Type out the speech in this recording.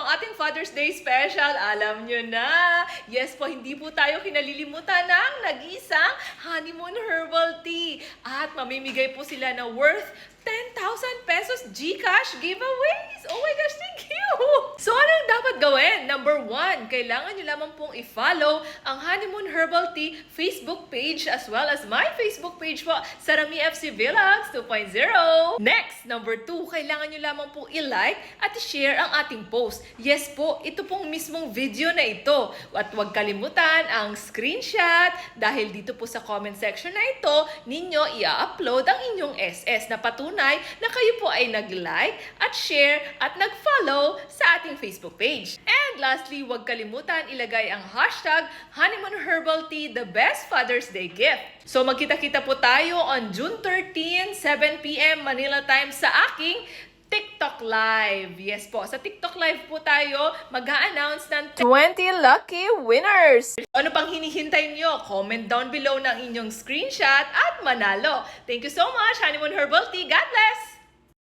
ang ating Father's Day special. Alam nyo na. Yes po, hindi po tayo kinalilimutan ng nag-iisang honeymoon herbal tea. At mamimigay po sila na worth 10,000 pesos GCash giveaways. Oh my gosh, thank you! So, anong dapat gawin? Number 1, kailangan nyo lamang pong i-follow ang Honeymoon Herbal Tea Facebook page as well as my Facebook page po, Sarami FC Vlogs 2.0. Next, number 2, kailangan nyo lamang pong i-like at i-share ang ating post. Yes po, ito pong mismong video na ito. At huwag kalimutan ang screenshot dahil dito po sa comment section na ito, ninyo i-upload ang inyong SS na patunay na kayo po ay nag-like at share at nag-follow sa ating Facebook page. And lastly, huwag kalimutan ilagay ang hashtag Honeymoon Herbal Tea, the best Father's Day gift. So magkita-kita po tayo on June 13, 7 p.m. Manila time sa aking TikTok Live. Yes po, sa TikTok Live po tayo mag-a-announce ng 20 lucky winners. Ano pang hinihintay nyo? Comment down below ng inyong screenshot at manalo. Thank you so much, Honeymoon Herbal Tea. God bless!